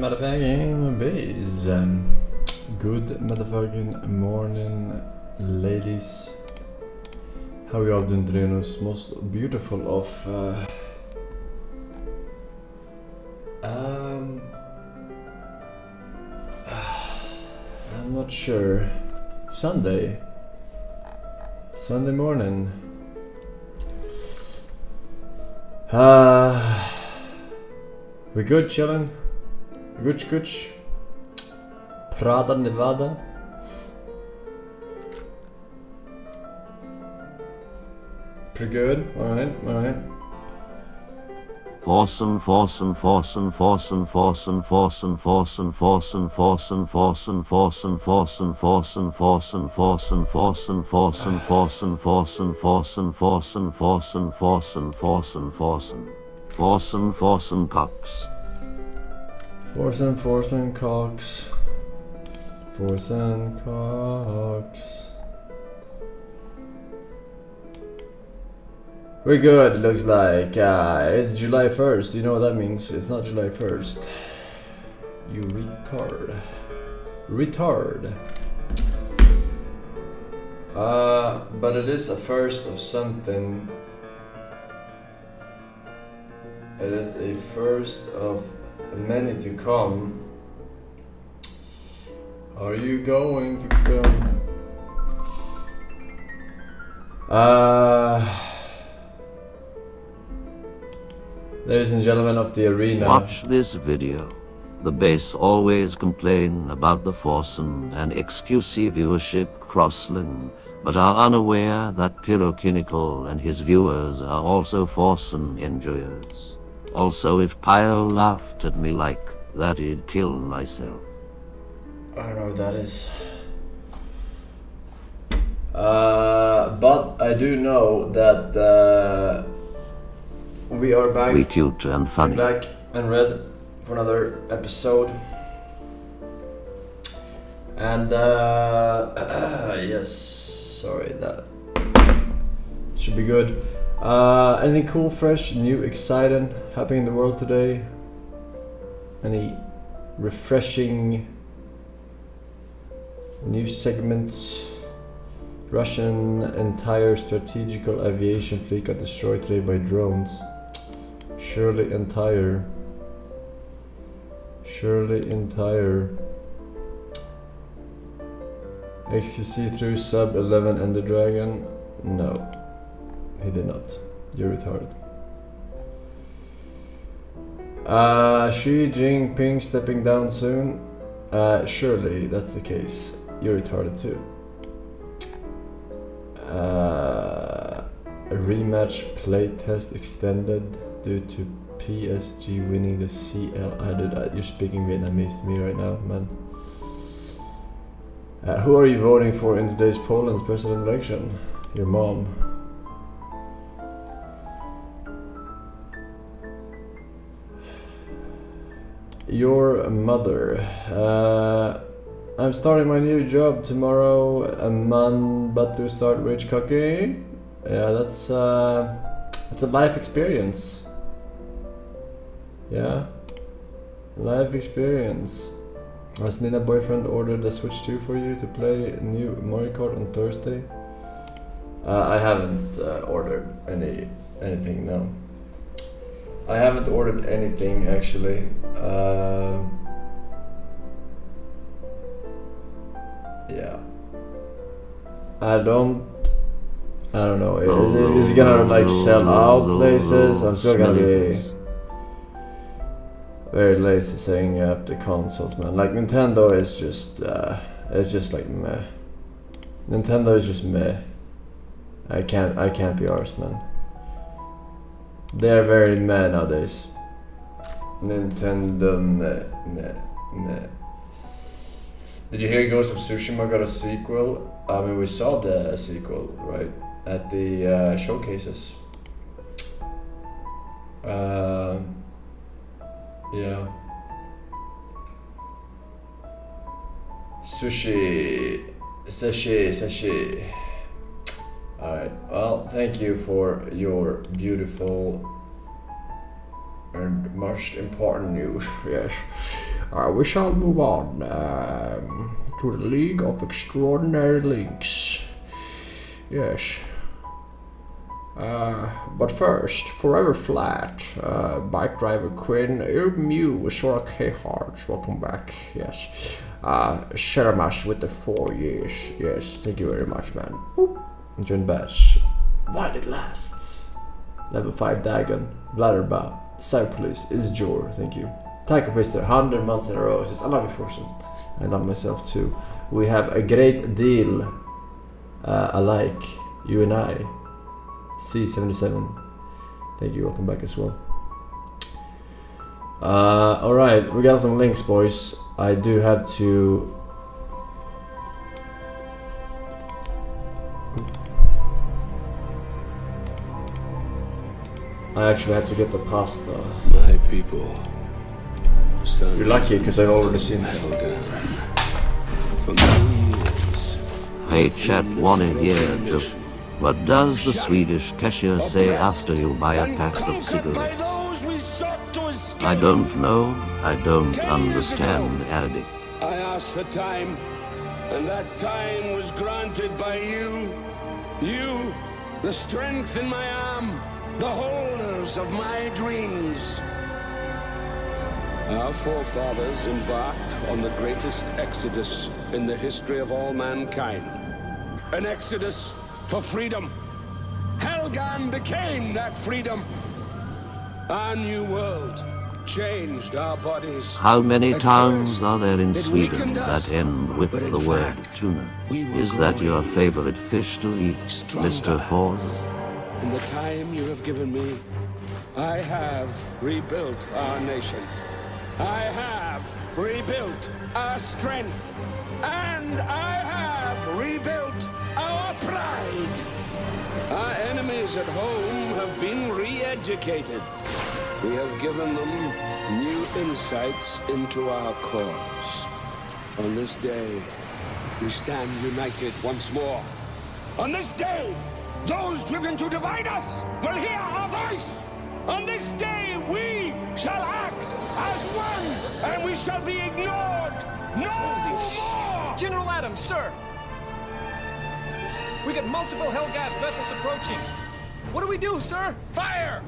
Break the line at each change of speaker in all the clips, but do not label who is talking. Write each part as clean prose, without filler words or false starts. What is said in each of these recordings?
motherfucking bees. Good motherfucking morning, ladies. How are you all doing today? Most beautiful of I'm not sure. Sunday morning. We good chillin'? Good. Prada Nevada. Pretty good. Alright.
Forsen.
Forsen Cox. We're good, it looks like. It's July 1st. You know what that means? It's not July 1st. You retard. But it is a first of something. It is a first of many to come. Are you going to come? Ladies and gentlemen of the arena.
Watch this video. The base always complain about the Forsen and XQC viewership crossling, but are unaware that Pyrokinical and his viewers are also Forsen enjoyers. Also, if Pyro laughed at me like that, he'd kill myself.
I don't know what that is. But I do know that we are back.
We cute and funny.
Back and red for another episode. And yes, sorry, that should be good. Anything cool, fresh, new, exciting happening in the world today? Any refreshing new segments? Russian entire strategical aviation fleet got destroyed today by drones. Surely entire. XQC threw sub 11 and the dragon? No, he did not. You're retarded. Xi Jinping stepping down soon? Surely that's the case. You're retarded too. A rematch playtest extended due to PSG winning the CL. You're speaking Vietnamese to me right now, man. Who are you voting for in today's Poland's president election? Your mom. Your mother. I'm starting my new job tomorrow, a man, but to start rich cocky. Yeah, that's a life experience. Yeah, life experience. Has Nina boyfriend ordered a Switch 2 for you to play new Mario Kart on Thursday? I haven't ordered anything, no. I haven't ordered anything actually. Yeah. I don't know. Is it gonna like sell out places? I'm still gonna be very lazy setting up the consoles, man. Like Nintendo is just it's just like meh. Nintendo is just meh. I can't be arsed, man. They're very meh nowadays. Nintendo meh. Did you hear Ghost of Tsushima got a sequel? I mean, we saw the sequel, right? At the showcases. Yeah. Sushi. Alright, well, thank you for your beautiful and most important news, yes. We shall move on to the League of Extraordinary Links. Yes. But first, Forever Flat, Bike Driver Quinn, Mew, Sora K. Hards, welcome back, yes. Sheramash with the 4 years, yes, thank you very much, man. Boop. Join Bash, while it lasts. Level 5 Dagon, Bladderba, Cypolice, Isjor, thank you. Taco Fister, 100 months in a row, says, I love you, Forsen. I love myself too. We have a great deal alike, you and I. C77, thank you, welcome back as well. Alright, we got some links, boys. I do have to... I actually have to get the pasta.
My people.
You're lucky, because I've already seen it.
For many years.
Hey chat, wanna hear just what does the Swedish cashier say after you buy a pack of cigarettes? I don't know, I don't understand, Erdi.
I asked for time, and that time was granted by you. You, the strength in my arm, the holders of my dreams. Our forefathers embarked on the greatest exodus in the history of all mankind. An exodus for freedom. Helgan became that freedom. Our new world changed our bodies.
How many
At
towns
first,
are there in
it
Sweden
weakened us,
that end with
but in
the word
fact,
tuna?
we were
Is that your
growing
favorite fish to eat, Mr. Forsen?
In the time you have given me, I have rebuilt our nation. I have rebuilt our strength. And I have rebuilt our pride. Our enemies at home have been re-educated. We have given them new insights into our cause. On this day, we stand united once more. On this day, those driven to divide us will hear our voice. On this day, we shall act as one, and we shall be ignored no more!
General Adams, sir! We got multiple Hellgas vessels approaching. What do we do, sir?
Fire!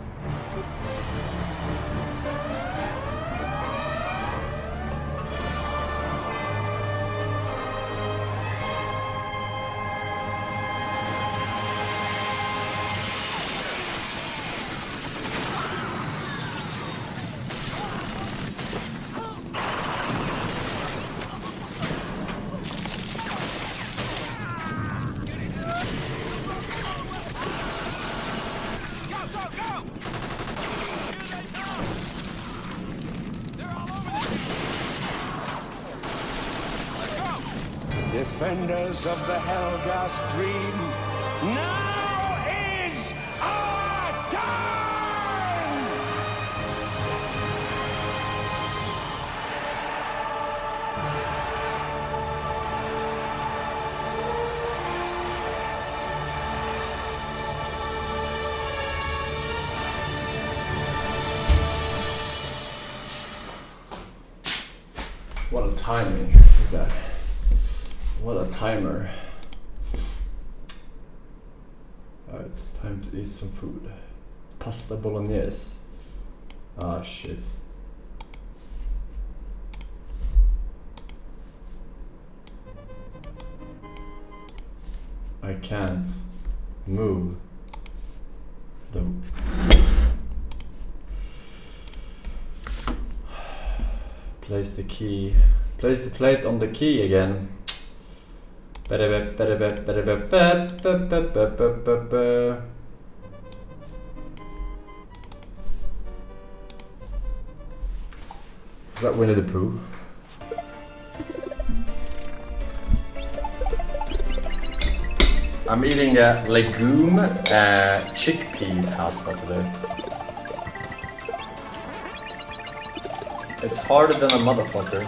Defenders of the Hellgas dream, now is our time!
What a timing, look at that. What a timer. Alright, time to eat some food. Pasta bolognese. Ah, shit. I can't move the... Place the key. Place the plate on the key again. Is that Winnie the Pooh? I'm eating a legume chickpea pasta today. It's harder than a motherfucker.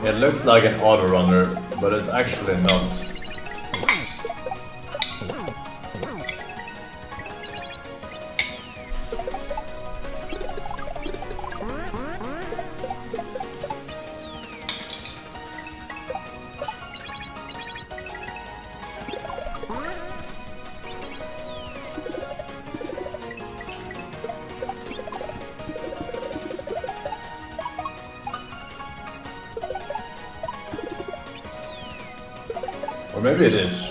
It looks like an auto runner, but it's actually not. Or maybe it is.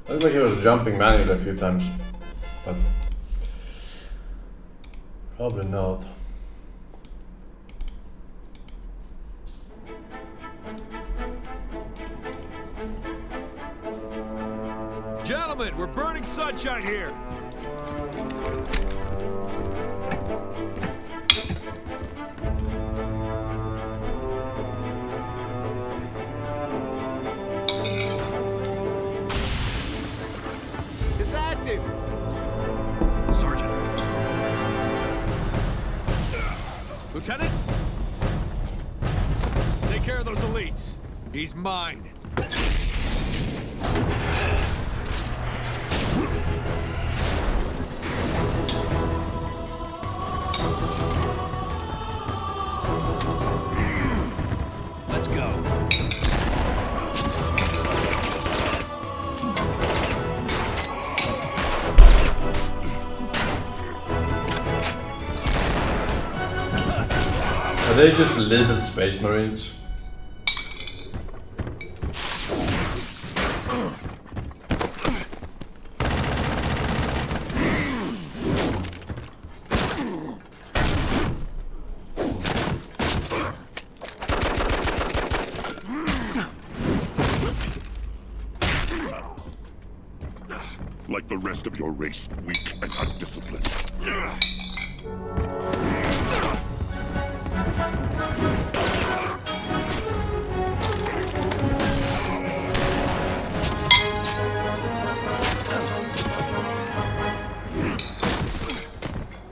Looked like he was jumping manually a few times, but probably not.
Gentlemen, we're burning sunshine here.
It's active!
Sergeant. Lieutenant? Take care of those elites. He's mine. Let's go.
Are they just little space marines?
Like the rest of your race, weak and undisciplined.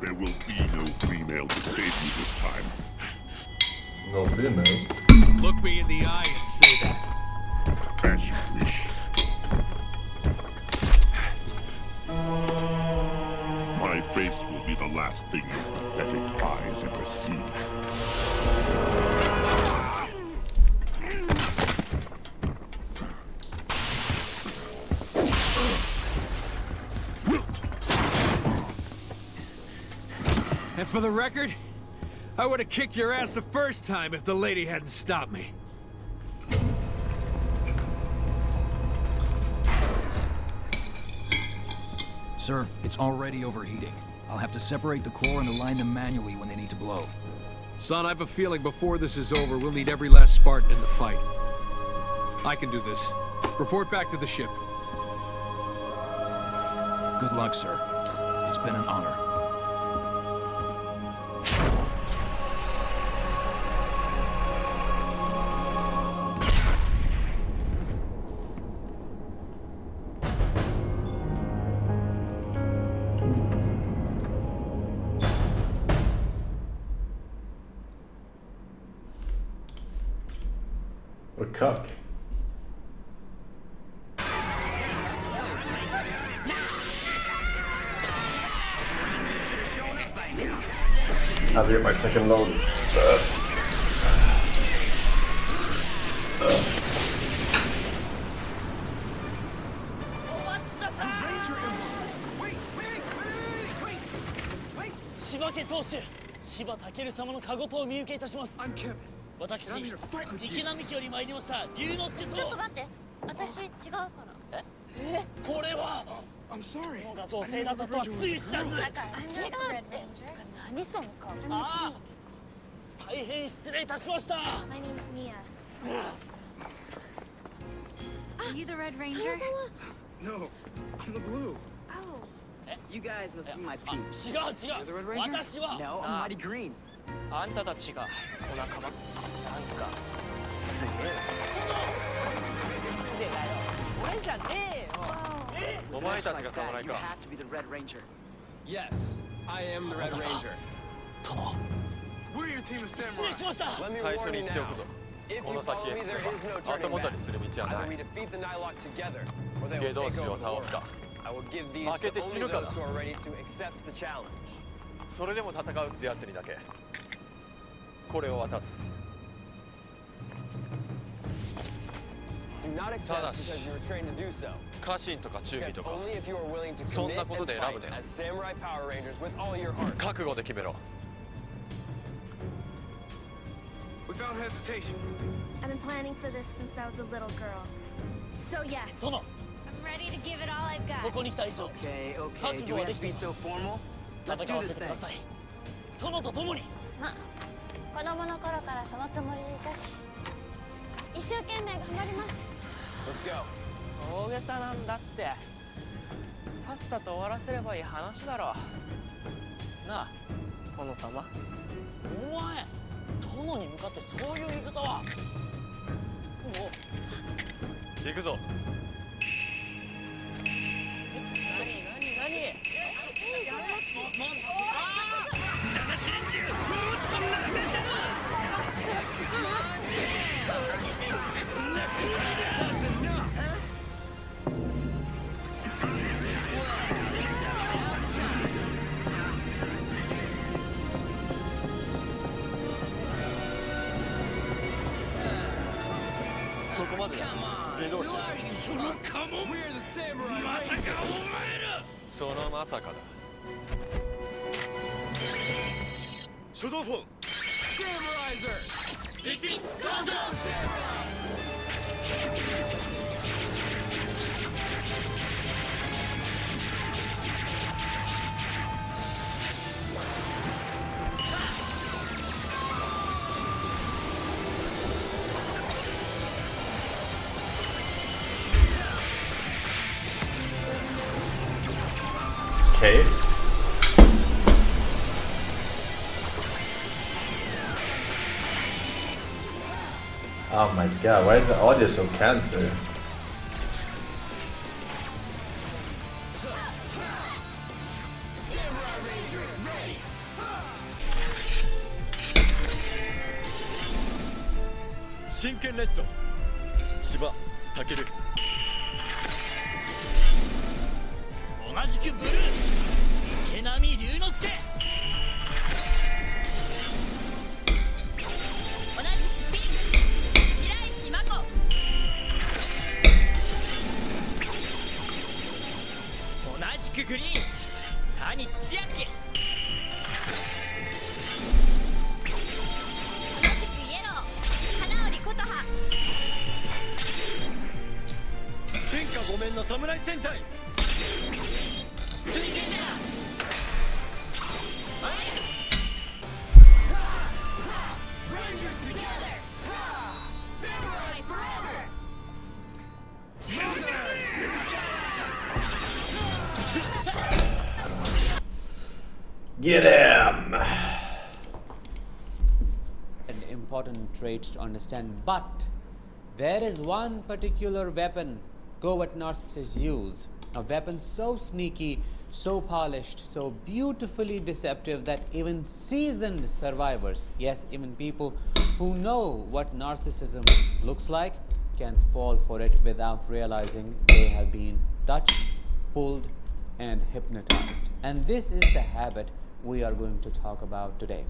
There will be no female to save you this time.
No female.
Look me in the eye and say that.
As you wish. My face will be the last thing your pathetic eyes ever see.
And for the record, I would have kicked your ass the first time if the lady hadn't stopped me.
Sir, it's already overheating. I'll have to separate the core and align them manually when they need to blow.
Son, I have a feeling before this is over, we'll need every last Spartan in the fight. I can do this. Report back to the ship.
Good luck, sir. It's been an honor.
Or cuck. Have to get my second load.
I'm Kevin.
私、池並木より参りました龍之介と。ちょっと待って、私違うから。これは。
I'm sorry.
このが女性だったとはつい知らず。違うって。何その顔。ああ。大変失礼いたしました。My name's Mia.
Are you the Red Ranger?
No, I'm the blue.
Oh.
You guys must be my peeps.
違う違う。私は。
No, I'm mighty green.
あんたたちがお仲間。なんかすげえ。俺じゃねえよ。お前たちが侍か。
You have to be the Red Ranger.
Yes, I am the Red Ranger.
We're your team of samurai. Let me
最
warn
初に
you
言っておく
now.
ぞ
If
こ
you
の先
follow
へ
me,
進め
there is no
ば
turning
後戻
back.
りする道はな
Either
い
we defeat the Nylok together, or they
下
will
同
take
士
over
を
the
倒
world.
すか
I will give these
負け
to
て死
only
ぬか
those
な
who are ready to accept the challenge.
それでも戦うってやつにだけこれを渡す
Do not accept because you were trained to do so.
家臣とか忠義
Accept
とか
only if you are willing to
そん
commit
なこと
and
で選ぶ
fight
ね
as samurai Power Rangers with all your heart.
覚悟で決めろ
Without hesitation.
I've been planning for this since I was a little girl. So yes. I'm ready to give it all I've got.
Okay, okay. Do we have to be so formal? Let's do this thing.
まあ子供の頃からそのつもりでいたし一生懸命頑張ります
Let's go.
大げさなんだってさっさと終わらせればいい話だろなあ殿様
お前殿に向かってそういう言い方はもう
行くぞ
何
そこまでだ下道士
そのカモン We're the samurai.
まさかお前らそのまさかだ初動フォン
Samuraizer.
It's
Okay. Oh my god, why is the audio so cancer?
Shinken Red 千葉健
同じくブルー池波龍之介
同じくピンク白石真子
同じくグリーン谷千秋
同じくイエロー花織琴葉
天下御免の侍戦隊
水源だ
Rangers together. Samurai forever.
Get him!
An important trait to understand, but there is one particular weapon covert narcissists use, a weapon so sneaky, so polished, so beautifully deceptive that even seasoned survivors, yes, even people who know what narcissism looks like, can fall for it without realizing they have been touched, pulled, and hypnotized. And this is the habit we are going to talk about today.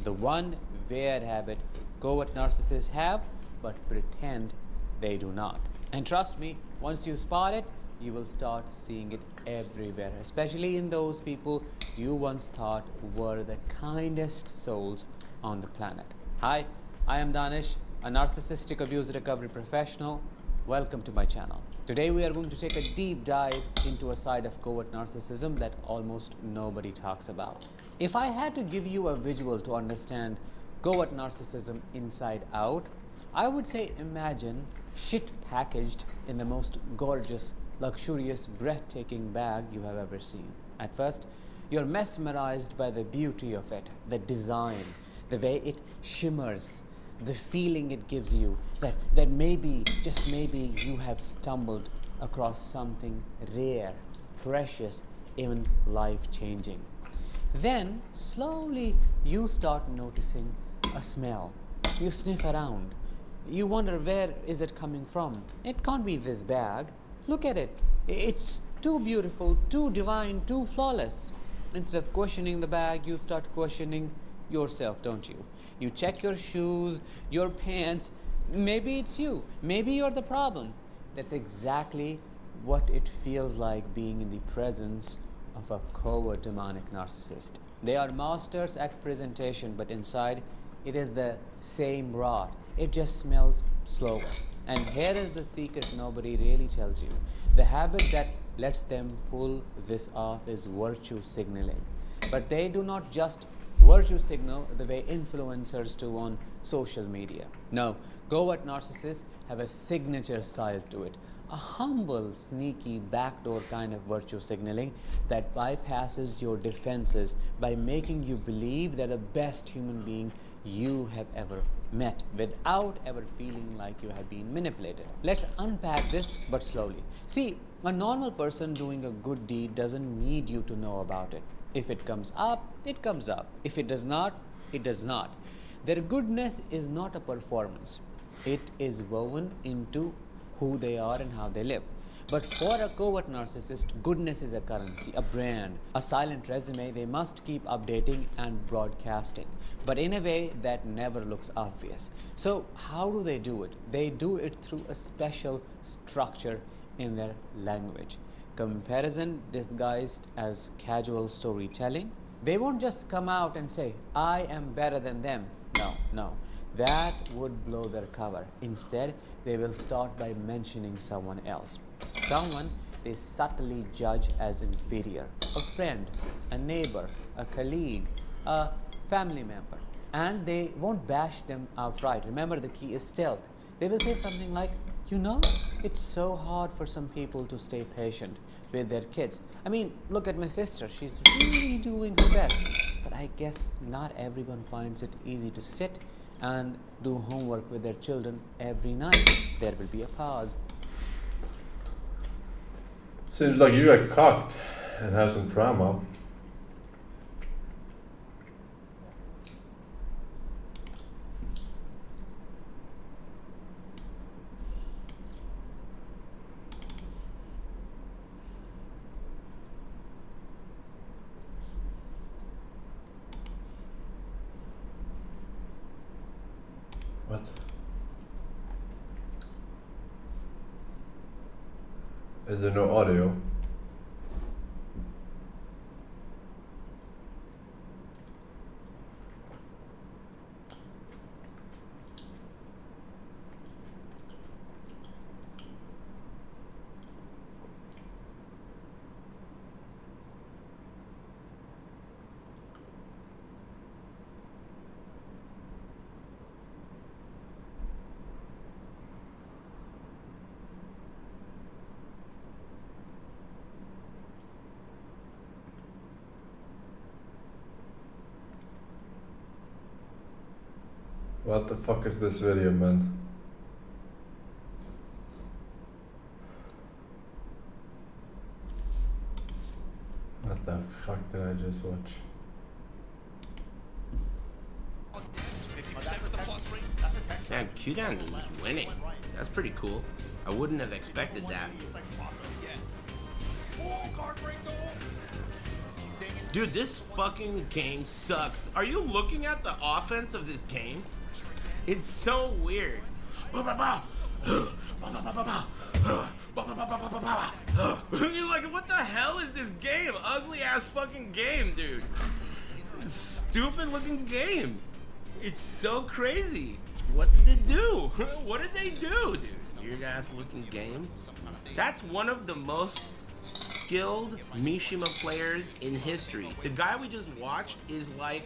The one weird habit covert narcissists have, but pretend they do not. And trust me, once you spot it, you will start seeing it everywhere, especially in those people you once thought were the kindest souls on the planet. Hi, I am Danish, a narcissistic abuse recovery professional. Welcome to my channel. Today we are going to take a deep dive into a side of covert narcissism that almost nobody talks about. If I had to give you a visual to understand covert narcissism inside out, I would say imagine shit packaged in the most gorgeous, luxurious, breathtaking bag you have ever seen. At first, you're mesmerized by the beauty of it, the design, the way it shimmers, the feeling it gives you that maybe, just maybe, you have stumbled across something rare, precious, even life-changing. Then, slowly, you start noticing a smell. You sniff around. You wonder, where is it coming from? It can't be this bag. Look at it. It's too beautiful, too divine, too flawless. Instead of questioning the bag, you start questioning yourself, don't you? You check your shoes, your pants. Maybe it's you. Maybe you're the problem. That's exactly what it feels like being in the presence of a covert demonic narcissist. They are masters at presentation, but inside it is the same rot. It just smells slower. And here is the secret nobody really tells you. The habit that lets them pull this off is virtue signaling. But they do not just virtue signal the way influencers do on social media. No, covert narcissists have a signature style to it. A humble, sneaky, backdoor kind of virtue signaling that bypasses your defenses by making you believe they're the best human being you have ever met without ever feeling like you have been manipulated. Let's unpack this, but slowly. See, a normal person doing a good deed doesn't need you to know about it. If it comes up, it comes up. If it does not, it does not. Their goodness is not a performance. It is woven into who they are and how they live. But for a covert narcissist, goodness is a currency, a brand, a silent resume they must keep updating and broadcasting, but in a way that never looks obvious. So how do they do it? They do it through a special structure in their language. Comparison disguised as casual storytelling. They won't just come out and say, I am better than them. No. That would blow their cover. Instead, they will start by mentioning someone else. Someone they subtly judge as inferior. A friend, a neighbor, a colleague, a family member. And they won't bash them outright. Remember, the key is stealth. They will say something like, you know, it's so hard for some people to stay patient with their kids. I mean, look at my sister. She's really doing her best. But I guess not everyone finds it easy to sit and do homework with their children every night. There will be a pause.
Seems like you got cocked and have some trauma. What? Is there no audio? What the fuck is this video, man? What the fuck did I just watch?
Man, Q-Dance is winning. That's pretty cool. I wouldn't have expected that. Dude, this fucking game sucks. Are you looking at the offense of this game? It's so weird. You're like, what the hell is this game? Ugly ass fucking game, dude. Stupid looking game. It's so crazy. What did they do? What did they do, dude? Weird ass looking game. That's one of the most skilled Mishima players in history. The guy we just watched is like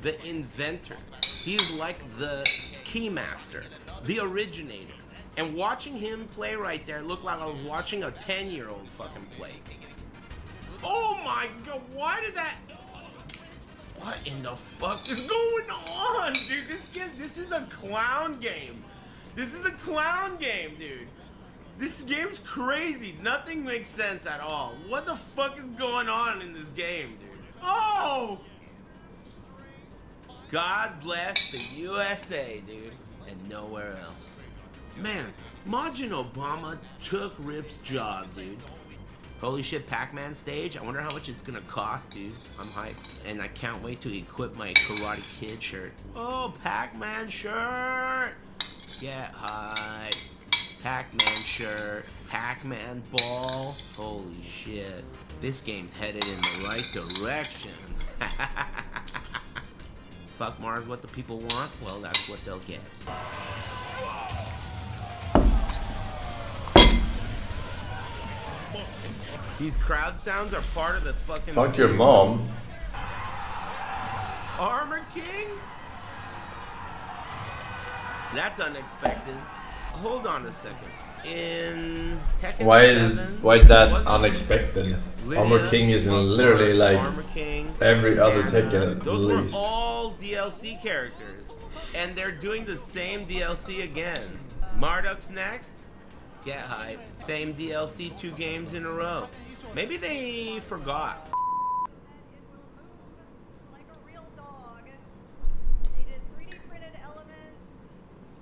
the inventor. He's like the keymaster, the originator. And watching him play right there looked like I was watching a 10-year-old fucking play. Oh my god, why did that... What in the fuck is going on, dude? This is a clown game. This is a clown game, dude. This game's crazy. Nothing makes sense at all. What the fuck is going on in this game, dude? Oh! God bless the USA, dude, and nowhere else. Man, Majin Obama took Rip's job, dude. Holy shit, Pac-Man stage. I wonder how much it's gonna cost, dude. I'm hyped. And I can't wait to equip my Karate Kid shirt. Oh, Pac-Man shirt! Get hyped. Pac-Man shirt. Pac-Man ball. Holy shit. This game's headed in the right direction. Fuck Mars, what the people want? Well, that's what they'll get. These crowd sounds are part of the fucking...
Fuck your mom.
Armor King? That's unexpected. Hold on a second. In Tekken 7,
Why is that unexpected? Armor King is literally like every other Tekken at
those
least.
were all DLC characters. And they're doing the same DLC again. Marduk's next? Get hype. Same DLC 2 games in a row. Maybe they forgot.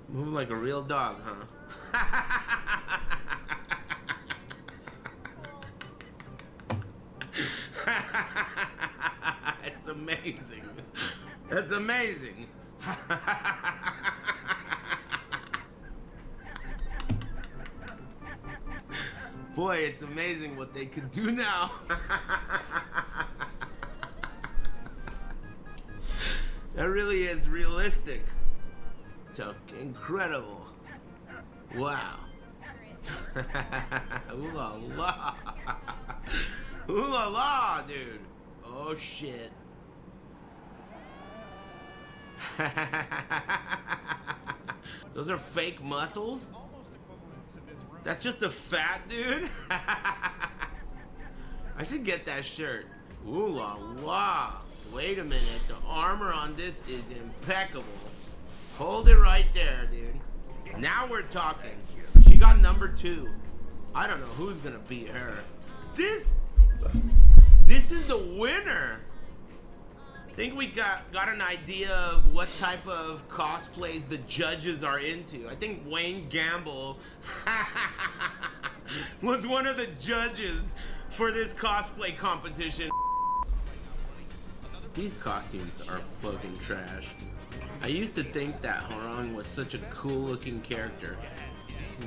Moving like a real dog, huh? It's amazing. It's amazing. Boy, it's amazing what they could do now. That really is realistic. So incredible. Wow. Ooh la la. Ooh la la, dude. Oh shit. Those are fake muscles? That's just a fat dude? I should get that shirt. Ooh la la. Wait a minute. The armor on this is impeccable. Hold it right there, dude. Now we're talking. She got number 2. I don't know who's gonna beat her. This is the winner. I think we got an idea of what type of cosplays the judges are into. I think Wayne Gamble was one of the judges for this cosplay competition. These costumes are fucking trash. I used to think that Horong was such a cool looking character.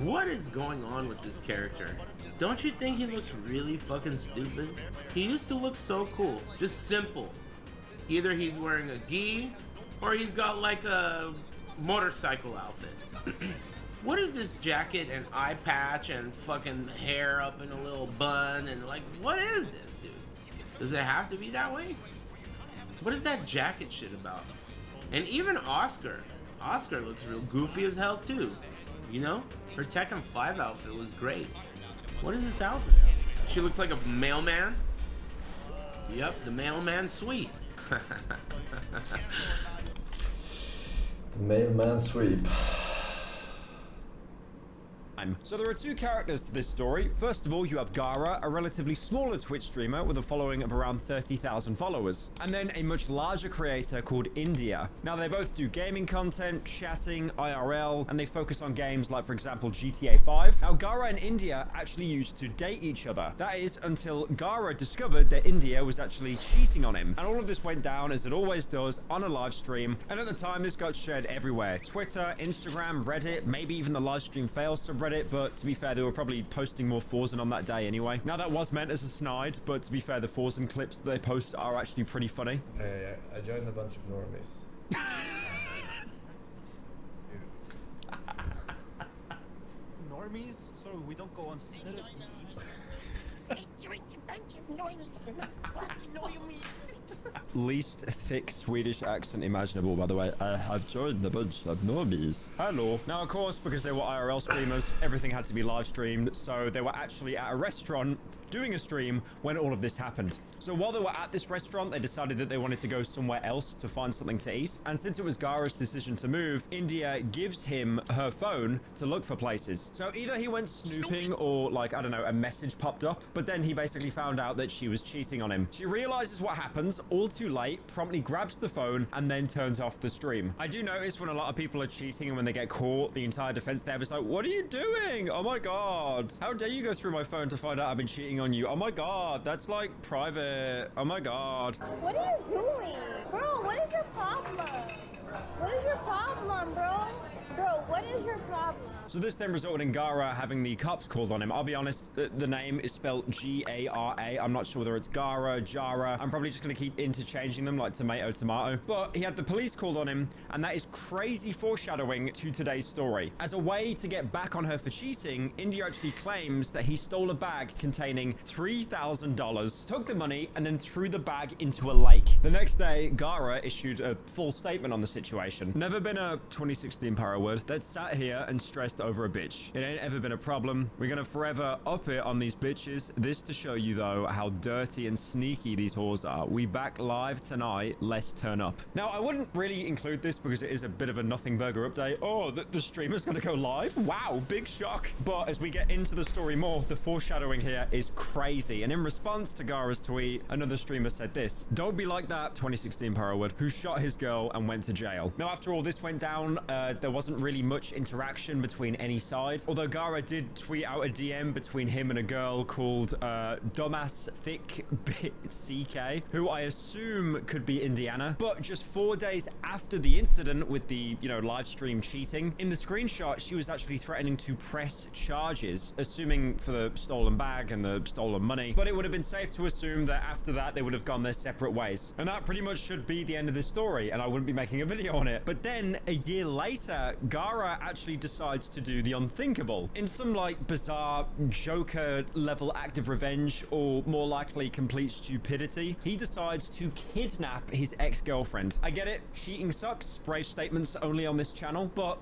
What is going on with this character? Don't you think he looks really fucking stupid? He used to look so cool, just simple. Either he's wearing a gi, or he's got like a motorcycle outfit. What is this jacket and eye patch and fucking hair up in a little bun and like, what is this, dude? Does it have to be that way? What is that jacket shit about? And even Oscar looks real goofy as hell too. You know? Her Tekken 5 outfit was great. What is this outfit? She looks like a mailman? Yep, the mailman sweep.
The mailman sweep.
So there are 2 characters to this story. First of all, you have Gara, a relatively smaller Twitch streamer with a following of around 30,000 followers. And then a much larger creator called India. Now they both do gaming content, chatting, IRL, and they focus on games like, for example, GTA 5. Now Gara and India actually used to date each other. That is until Gara discovered that India was actually cheating on him. And all of this went down, as it always does, on a live stream. And at the time, this got shared everywhere. Twitter, Instagram, Reddit, maybe even the live stream fails subreddit. But to be fair, they were probably posting more Forsen on that day anyway. Now that was meant as a snide, but to be fair, the Forsen clips that they post are actually pretty funny.
Hey, I joined a bunch of normies.
Normies? So we don't go on Snit?
Least thick Swedish accent imaginable, by the way. I have joined a bunch of normies. Hello. Now, of course, because they were IRL streamers, everything had to be live streamed. So they were actually at a restaurant doing a stream when all of this happened. So while they were at this restaurant, they decided that they wanted to go somewhere else to find something to eat. And since it was Gara's decision to move, India gives him her phone to look for places. So either he went snooping or like, I don't know, a message popped up, but then he basically found out that she was cheating on him. She realizes what happens all too late, promptly grabs the phone and then turns off the stream. I do notice when a lot of people are cheating and when they get caught, the entire defense there is like, what are you doing? Oh my God. How dare you go through my phone to find out I've been cheating on you? Oh my God, that's like private. Oh my God.
What are you doing? Bro, what is your problem? What is your problem, bro? Bro, what is your problem?
So this then resulted in Gara having the cops called on him. I'll be honest, the name is spelled G-A-R-A. I'm not sure whether it's Gara, Jara. I'm probably just going to keep interchanging them like tomato, tomato. But he had the police called on him, and that is crazy foreshadowing to today's story. As a way to get back on her for cheating, India actually claims that he stole a bag containing $3,000, took the money, and then threw the bag into a lake. The next day, Gara issued a full statement on the situation. Never been a 2016 Parawood that sat here and stressed over a bitch. It ain't ever been a problem. We're gonna forever up it on these bitches. This to show you though how dirty and sneaky these whores are. We back live tonight. Let's turn up. Now I wouldn't really include this because it is a bit of a nothing burger update. Oh, the streamer's gonna go live? Wow, big shock. But as we get into the story more, the foreshadowing here is crazy. And in response to Gara's tweet, another streamer said this: don't be like that 2016 Parawood who shot his girl and went to jail. Now after all this went down, there wasn't really much interaction between any side, although Gara did tweet out a DM between him and a girl called Dumbass Thick CK, who I assume could be Indiana. But just 4 days after the incident with the, you know, live stream cheating, in the screenshot she was actually threatening to press charges, assuming for the stolen bag and the stolen money. But it would have been safe to assume that after that they would have gone their separate ways, and that pretty much should be the end of this story, and I wouldn't be making a video on it. But then a year later, Gara actually decides to do the unthinkable. In some like bizarre Joker level act of revenge, or more likely complete stupidity, he decides to kidnap his ex-girlfriend. I get it, cheating sucks, brave statements only on this channel, but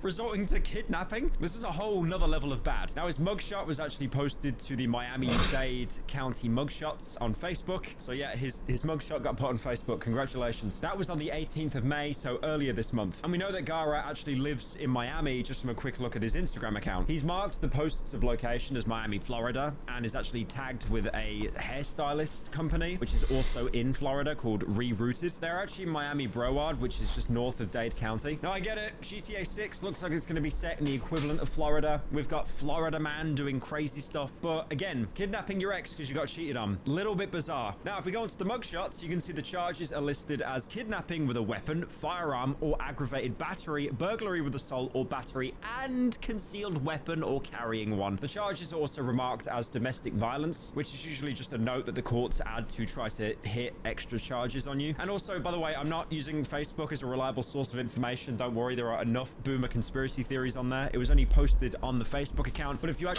resorting to kidnapping? This is a whole nother level of bad. Now his mugshot was actually posted to the Miami-Dade County mugshots on Facebook. So yeah, his mugshot got put on Facebook. Congratulations. That was on the 18th of May, so earlier this month. And we know that Gara actually lives in Miami just from a quick look at his Instagram account. He's marked the posts of location as Miami, Florida, and is actually tagged with a hairstylist company, which is also in Florida, called Rerouted. They're actually in Miami Broward, which is just north of Dade County. Now I get it, GTA 6 looks like it's going to be set in the equivalent of Florida. We've got Florida man doing crazy stuff, but again, kidnapping your ex because you got cheated on. Little bit bizarre. Now, if we go into the mugshots, you can see the charges are listed as kidnapping with a weapon, firearm, or aggravated battery, burglary with assault or battery, and concealed weapon or carrying one. The charges are also remarked as domestic violence, which is usually just a note that the courts add to try to hit extra charges on you. And also, by the way, I'm not using Facebook as a reliable source of information. Don't worry, there are enough boomer conspiracy theories on there. It was only posted on the Facebook account, but if you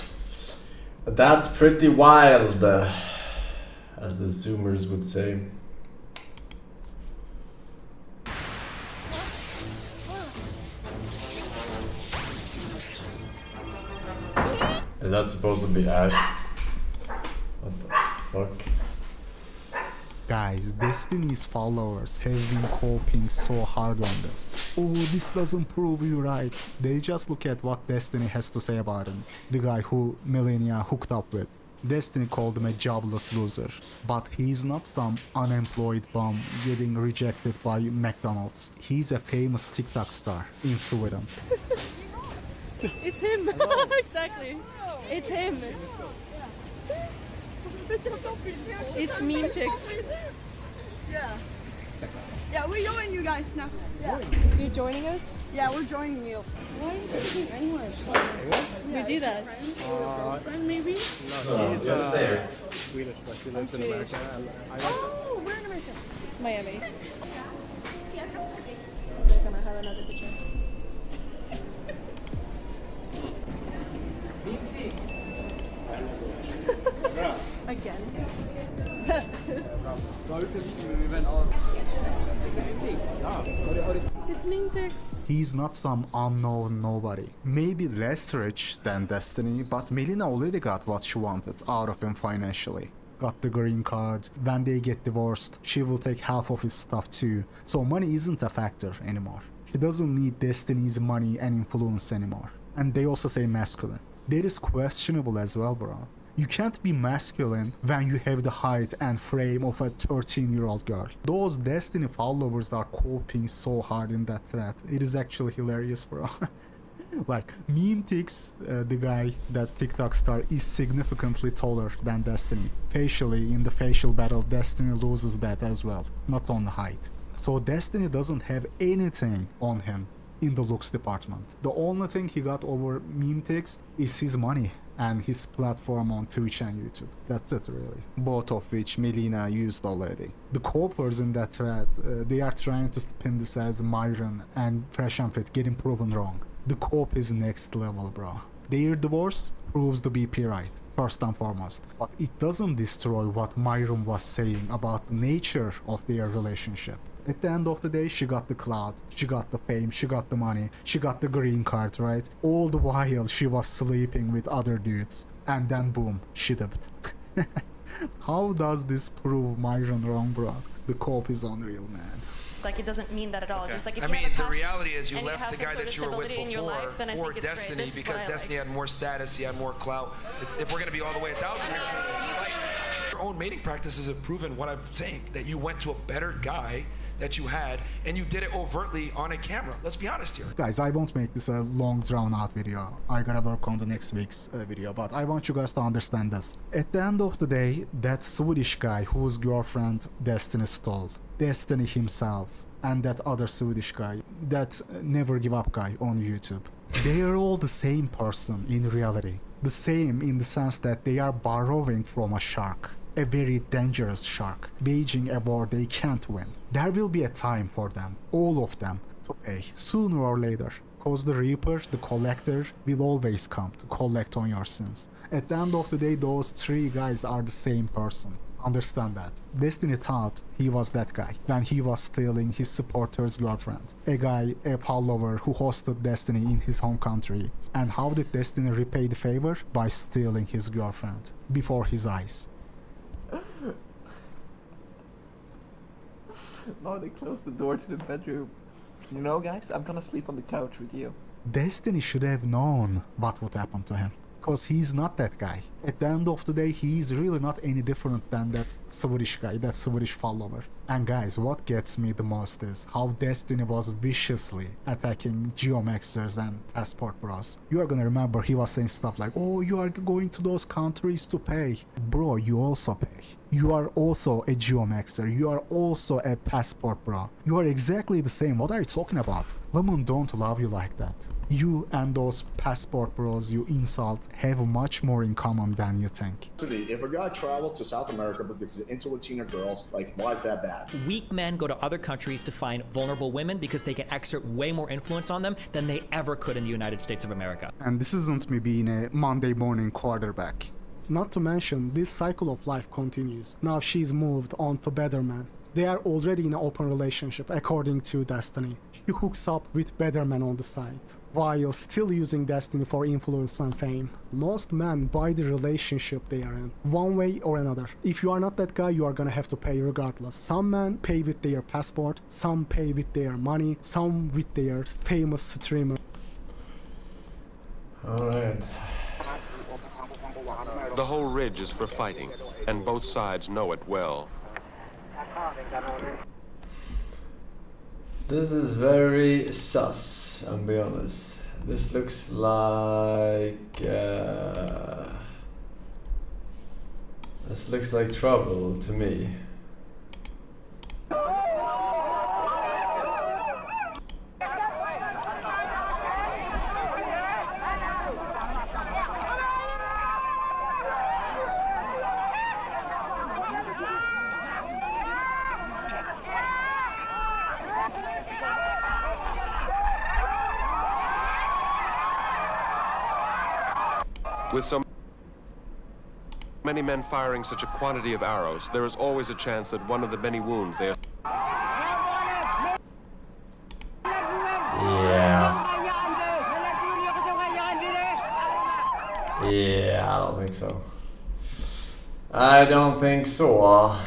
that's pretty wild, as the Zoomers would say. Is that supposed to be Ash? What the fuck?
Guys, Destiny's followers have been coping so hard on this. Oh, this doesn't prove you right. They just look at what Destiny has to say about him. The guy who Melania hooked up with. Destiny called him a jobless loser. But he's not some unemployed bum getting rejected by McDonald's. He's a famous TikTok star in Sweden.
It's him. Exactly. It's him. It's meme chicks.
Yeah. Yeah, we're joining you guys now. Yeah.
You're joining us?
Yeah, we're joining you.
Why are you speaking English? We do that.
Friend, maybe?
No, he's Swedish, but he lives in America.
Oh, we're in America.
Miami. They're gonna have another picture. Again.
Bra ute, vi vänner. Ja, har du
It's Mingtix.
He's not some unknown nobody. Maybe less rich than Destiny, but Melina already got what she wanted out of him financially. Got the green card. When they get divorced, she will take half of his stuff too. So money isn't a factor anymore. He doesn't need Destiny's money and influence anymore. And they also say masculine. That is questionable as well, bro. You can't be masculine when you have the height and frame of a 13-year-old girl. Those Destiny followers are coping so hard in that thread. It is actually hilarious, bro. Like, Mingtix, the guy, that TikTok star, is significantly taller than Destiny. Facially, in the facial battle, Destiny loses that as well, not on the height. So Destiny doesn't have anything on him in the looks department. The only thing he got over Mingtix is his money and his platform on Twitch and YouTube. That's it, really. Both of which Melina used already. The copers in that thread, they are trying to spin this as Myron and Fresh and Fit getting proven wrong. The cope is next level, bro. Their divorce proves the BP right, first and foremost. But it doesn't destroy what Myron was saying about the nature of their relationship. At the end of the day, she got the clout, she got the fame, she got the money, she got the green card, right? All the while she was sleeping with other dudes. And then boom, she dipped. How does this prove Myron wrong, bro? The cope is unreal, man.
Like, it doesn't mean that at all. Just like if
I
you
mean,
have a
the
passion
reality is you
and
left the guy that you were with before for Destiny because Destiny had more status, he had more clout. If we're going to be all the way 1,000 here, your own mating practices have proven what I'm saying, that you went to a better guy that you had, and you did it overtly on a camera. Let's be honest here.
Guys, I won't make this a long drawn out video. I gotta work on the next week's video, but I want you guys to understand this. At the end of the day, that Swedish guy whose girlfriend Destiny stole, Destiny himself, and that other Swedish guy, that Never Give Up guy on YouTube, they are all the same person in reality. The same in the sense that they are borrowing from a shark. A very dangerous shark, waging a war they can't win. There will be a time for them, all of them, to pay, sooner or later. Cause the Reaper, the Collector, will always come to collect on your sins. At the end of the day, those three guys are the same person. Understand that. Destiny thought he was that guy when he was stealing his supporter's girlfriend. A guy, a follower who hosted Destiny in his home country. And how did Destiny repay the favor? By stealing his girlfriend before his eyes.
Now they closed the door to the bedroom. You know, guys, I'm gonna sleep on the couch with you.
Destiny should have known what would happen to him. Because he's not that guy. At the end of the day, he's really not any different than that Swedish guy, that Swedish follower. And guys, what gets me the most is how Destiny was viciously attacking Geomaxers and Passport Bros. You are gonna remember he was saying stuff like, oh, you are going to those countries to pay. Bro, you also pay. You are also a Geomaxer. You are also a Passport Bro. You are exactly the same. What are you talking about? Women don't love you like that. You and those Passport Bros you insult have much more in common than you think.
If a guy travels to South America because he's into Latina girls, like, why is that bad?
Weak men go to other countries to find vulnerable women because they can exert way more influence on them than they ever could in the United States of America.
And this isn't me being a Monday morning quarterback.
Not to mention, this cycle of life continues. Now she's moved on to better men. They are already in an open relationship, according to Destiny. She hooks up with better men on the side, while still using Destiny for influence and fame. Most men buy the relationship they are in, one way or another. If you are not that guy, you are gonna have to pay regardless. Some men pay with their passport, some pay with their money, some with their famous streamer.
Alright.
The whole ridge is for fighting, and both sides know it well.
This is very sus, I'll be honest. This looks like... this looks like trouble to me.
With so many men firing such a quantity of arrows, there is always a chance that one of the many wounds they have
Yeah, I don't think so. I don't think so.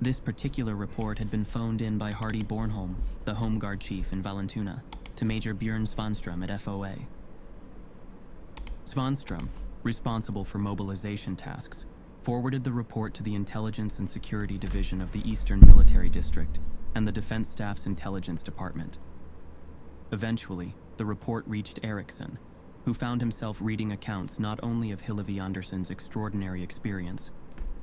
This particular report had been phoned in by Hardy Bornholm, the Home Guard chief in Vallentuna, to Major Björn Svanström at FOA. Svanström, responsible for mobilization tasks, forwarded the report to the Intelligence and Security Division of the Eastern Military District and the Defense Staff's Intelligence Department. Eventually, the report reached Eriksson, who found himself reading accounts not only of Hillevi Andersson's extraordinary experience,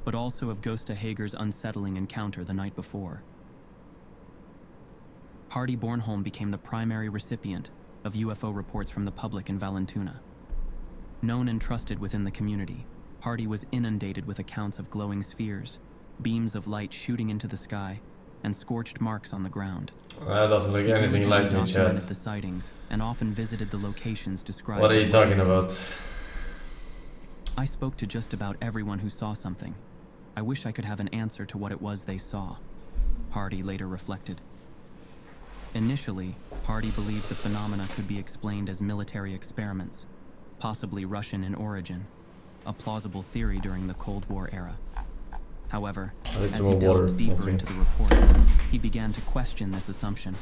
but also of Gösta Hager's unsettling encounter the night before. Hardy Bornholm became the primary recipient of UFO reports from the public in Vallentuna. Known and trusted within the community, Hardy was inundated with accounts of glowing spheres, beams of light shooting into the sky, and scorched marks on the ground.
That doesn't look anything like me, Chad.
Documented the sightings and often visited the locations described.
What are you talking about?
I spoke to just about everyone who saw something. I wish I could have an answer to what it was they saw, Hardy later reflected. Initially, Hardy believed the phenomena could be explained as military experiments, possibly Russian in origin, a plausible theory during the Cold War era. However, as he delved deeper into the reports, he began to question this assumption.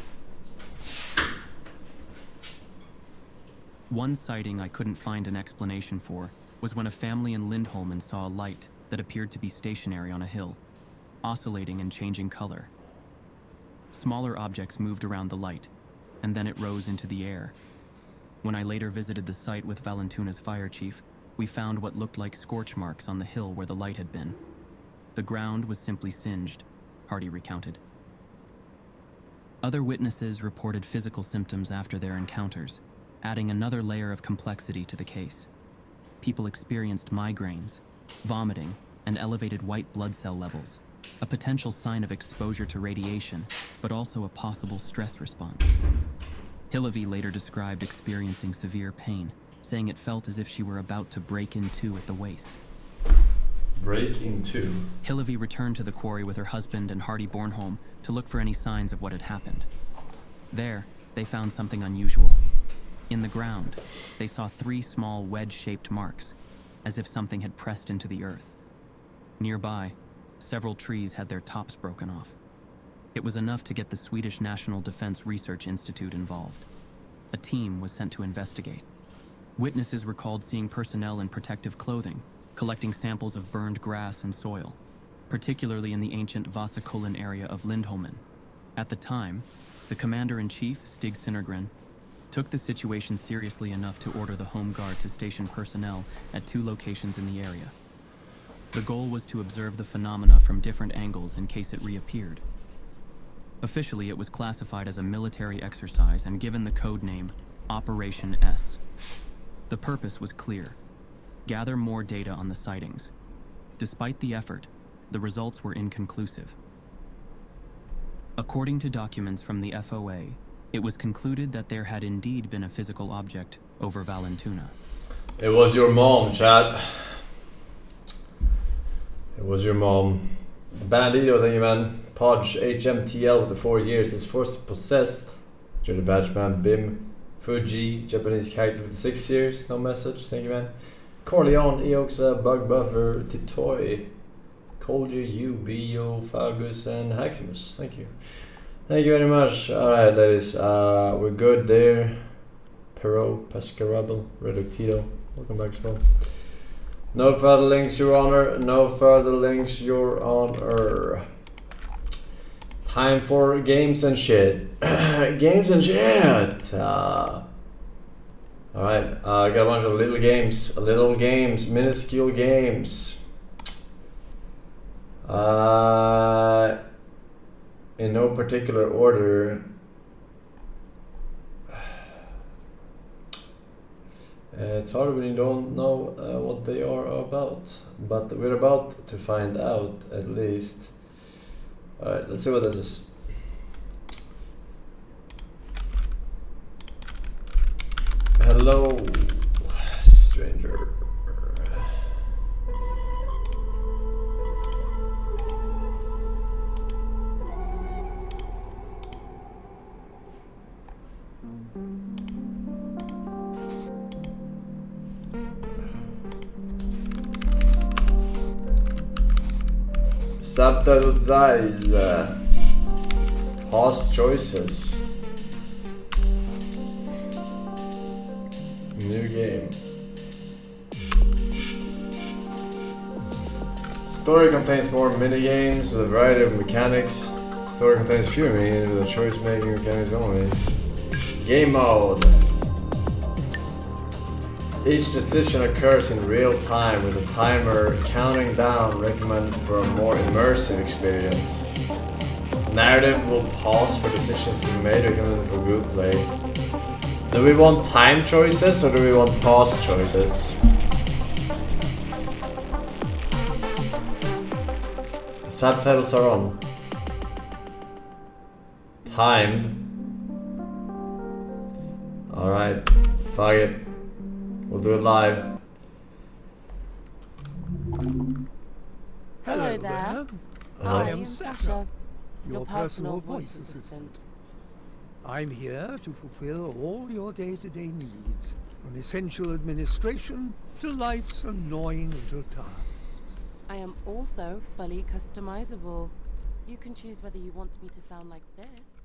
One sighting I couldn't find an explanation for was when a family in Lindholmen saw a light that appeared to be stationary on a hill, oscillating and changing color. Smaller objects moved around the light, and then it rose into the air. When I later visited the site with Vallentuna's fire chief, we found what looked like scorch marks on the hill where the light had been. The ground was simply singed, Hardy recounted. Other witnesses reported physical symptoms after their encounters, adding another layer of complexity to the case. People experienced migraines, vomiting, and elevated white blood cell levels, a potential sign of exposure to radiation, but also a possible stress response. Hillevi later described experiencing severe pain, saying it felt as if she were about to break in two at the waist.
Break in two?
Hillevi returned to the quarry with her husband and Hardy Bornholm to look for any signs of what had happened. There, they found something unusual. In the ground, they saw 3 small wedge-shaped marks, as if something had pressed into the earth. Nearby, several trees had their tops broken off. It was enough to get the Swedish National Defense Research Institute involved. A team was sent to investigate. Witnesses recalled seeing personnel in protective clothing, collecting samples of burned grass and soil, particularly in the ancient Vasakollen area of Lindholmen. At the time, the commander-in-chief, Stig Synnergren, took the situation seriously enough to order the Home Guard to station personnel at 2 locations in the area. The goal was to observe the phenomena from different angles in case it reappeared. Officially, it was classified as a military exercise and given the code name Operation S. The purpose was clear: gather more data on the sightings. Despite the effort, the results were inconclusive. According to documents from the FOA, it was concluded that there had indeed been a physical object over Vallentuna.
It was your mom, chat. It was your mom. Bandito, thank you, man. Podge HMTL with the 4 years is first possessed. Johnny Badgeman, Bim, Fuji, Japanese character with the 6 years. No message, thank you, man. Corleone, Eoxa, Bug Buffer, Titoy, Collier, you, Bio, Fagus, and Haximus. Thank you. Thank you very much. Alright, ladies, we're good there. Perot, Pascarabel, Reductito, welcome back as well. No further links, Your Honor. No further links, Your Honor. Time for games and shit. Games and shit. Alright, I got a bunch of little games, minuscule games. In no particular order. It's hard when you don't know what they are about, but we're about to find out at least. Alright, let's see what this is. Hello, stranger. subtitle size. Past choices. New game. Story contains more minigames with a variety of mechanics. Story contains fewer minigames with a choice-making mechanics only. Game mode. Each decision occurs in real time with a timer counting down, recommended for a more immersive experience. Narrative will pause for decisions to be made, recommended for group play. Do we want time choices or do we want pause choices? The subtitles are on. Timed. Alright, fuck it. We'll do it live.
Hello there. I am Sasha, your personal voice assistant.
I'm here to fulfill all your day-to-day needs, from essential administration to life's annoying little tasks.
I am also fully customizable. You can choose whether you want me to sound like this